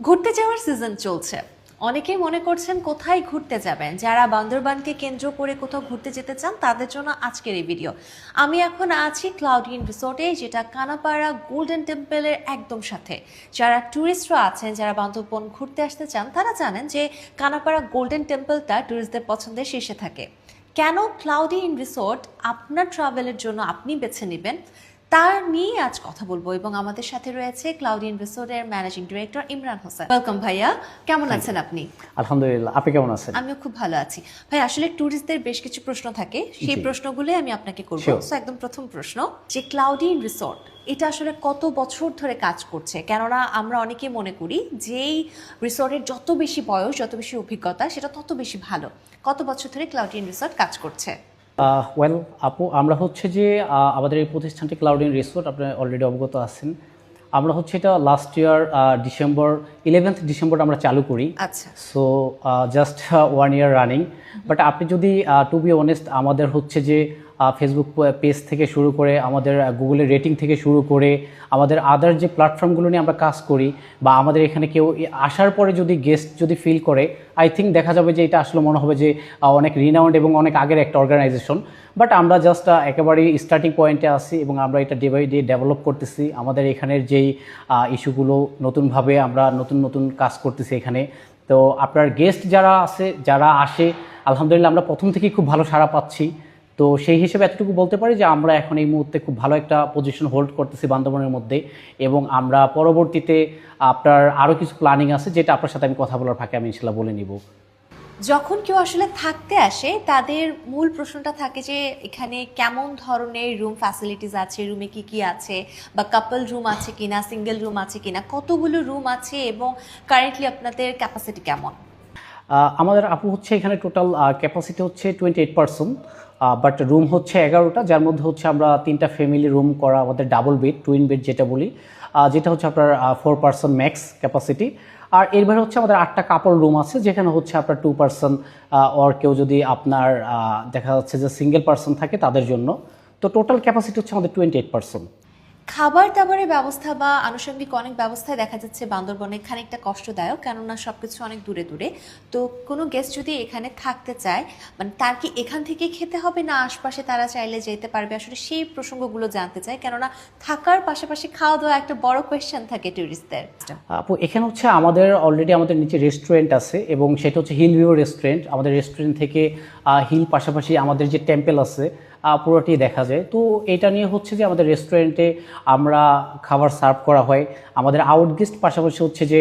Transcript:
ঘুরতে যাওয়ার সিজন চলছে। অনেকেই মনে করছেন কোথায় ঘুরতে যাবেন। যারা বান্দরবানকে কেন্দ্র করে কোথাও ঘুরতে যেতে চান তাদের জন্য আজকের এই ভিডিও। আমি এখন আছি ক্লাউডিন রিসোর্টে, যেটা কানাপাড়া গোল্ডেন টেম্পলের একদম সাথে। যারা ট্যুরিস্টরা আছেন, যারা বান্দরবান ঘুরতে আসতে চান, তারা জানেন যে কানাপাড়া গোল্ডেন টেম্পলটা ট্যুরিস্টদের পছন্দের শীর্ষে থাকে। কেন ক্লাউডিন রিসোর্ট আপনার ট্রাভেলের জন্য আপনি বেছে নেবেন, তার নিয়ে আজ কথা বলবো। এবং আমাদের সাথে রয়েছে ক্লাউডিন রিসোর্টের managing director Imran Hossain. Welcome ভাইয়া, কেমন আছেন আপনি? আলহামদুলিল্লাহ, আপনি কেমন আছেন? আমিও খুব ভালো আছি। ভাই, আসলে ট্যুরিস্টদের বেশ কিছু প্রশ্ন থাকে, সেই প্রশ্নগুলোই আমি আপনাকে করব। সো একদম প্রথম প্রশ্ন, যে ক্লাউডিন রিসোর্ট এটা আসলে কত বছর ধরে কাজ করছে? কেননা আমরা অনেকেই মনে করি যেই রিসোর্টের যত বেশি বয়স, যত বেশি অভিজ্ঞতা, সেটা তত বেশি ভালো। কত বছর ধরে ক্লাউডিন রিসোর্ট কাজ করছে? ওয়েল আপু, আমরা হচ্ছে যে আমাদের এই প্রতিষ্ঠানটি ক্লাউডিন রিসোর্ট, আপনি অলরেডি অবগত আছেন। আমরা হচ্ছে এটা last year December 11th December আমরা চালু করি। আচ্ছা। So just 1 year running. But আপনি যদি টু বি অনেস্ট, আমাদের হচ্ছে যে ফেসবুক পেজ থেকে শুরু করে, আমাদের গুগলের রেটিং থেকে শুরু করে, আমাদের আদার যে প্ল্যাটফর্মগুলো নিয়ে আমরা কাজ করি, বা আমাদের এখানে কেউ আসার পরে যদি গেস্ট যদি ফিল করে, আই থিঙ্ক দেখা যাবে যে এটা আসলে মনে হবে যে অনেক রিনাউন্ড এবং অনেক আগের একটা অর্গানাইজেশন। বাট আমরা জাস্ট একেবারেই স্টার্টিং পয়েন্টে আছি এবং আমরা এটা ডে বাই ডে ডেভেলপ করতেছি। আমাদের এখানের যেই ইস্যুগুলো নতুনভাবে আমরা নতুন কাজ করতেছি এখানে। তো আপনার গেস্ট যারা আছে, যারা আসে, আলহামদুলিল্লাহ আমরা প্রথম থেকেই খুব ভালো সাড়া পাচ্ছি। তো সেই হিসেবে এতটুকু বলতে পারি যে আমরা এখন এই মুহূর্তে খুব ভালো একটা পজিশন হোল্ড করতেছি বান্দরবানের মধ্যে, এবং আমরা পরবর্তীতে আপনার আরও কিছু প্ল্যানিং আছে, যেটা আপনার সাথে আমি কথা বলার ফাঁকে আমি ইনশাল্লাহ বলে নিব। যখন কেউ আসলে থাকতে আসে, তাদের মূল প্রশ্নটা থাকে যে এখানে কেমন ধরনের রুম ফ্যাসিলিটিস আছে, রুমে কি কি আছে, বা কাপল রুম আছে কিনা, সিঙ্গেল রুম আছে কিনা, কতগুলো রুম আছে, এবং কারেন্টলি আপনাদের ক্যাপাসিটি কেমন? আমাদের আপু হচ্ছে এখানে টোটাল ক্যাপাসিটি হচ্ছে 28%, বাট রুম হচ্ছে 11টা, যার মধ্যে হচ্ছে আমরা 3টা ফ্যামিলি রুম করা, আমাদের ডাবল বেড, টুইন বেড যেটা বলি, যেটা হচ্ছে আপনার 4 পারসন ম্যাক্স ক্যাপাসিটি। আর এর বাইরে হচ্ছে আমাদের 8টা কাপল রুম আছে, যেখানে হচ্ছে আপনার 2 পারসন, ওর কেউ যদি আপনার দেখা যাচ্ছে যে সিঙ্গেল পারসন থাকে তাদের জন্য। তো টোটাল ক্যাপাসিটি হচ্ছে আমাদের 28%। খাবার দাবারের ব্যবস্থা বা আনুষঙ্গিক অনেক ব্যবস্থায় দেখা যাচ্ছে বান্দরবনে খানিকটা কষ্টদায়ক, কেননা সবকিছু অনেক দূরে দূরে। তো কোনো গেস্ট যদি এখানে থাকতে চায়, মানে তার কি এখান থেকে খেতে হবে, না আশপাশে তারা চাইলে যেতে পারবে? আসলে সেই প্রসঙ্গগুলো জানতে চাই, কেননা থাকার পাশাপাশি খাওয়া দাওয়া একটা বড় কোয়েশ্চেন থাকে ট্যুরিস্টদের। আপু, এখানে হচ্ছে আমাদের অলরেডি আমাদের নিচে রেস্টুরেন্ট আছে, এবং সেটা হচ্ছে হিল ভিউ রেস্টুরেন্ট। আমাদের রেস্টুরেন্ট থেকে হিল, পাশাপাশি আমাদের যে টেম্পল আছে পুরোটি দেখা যায়। তো এটা নিয়ে হচ্ছে যে আমাদের রেস্টুরেন্টে আমরা খাবার সার্ভ করা হয়। আমাদের আউট গেস্ট পাশাপাশি হচ্ছে যে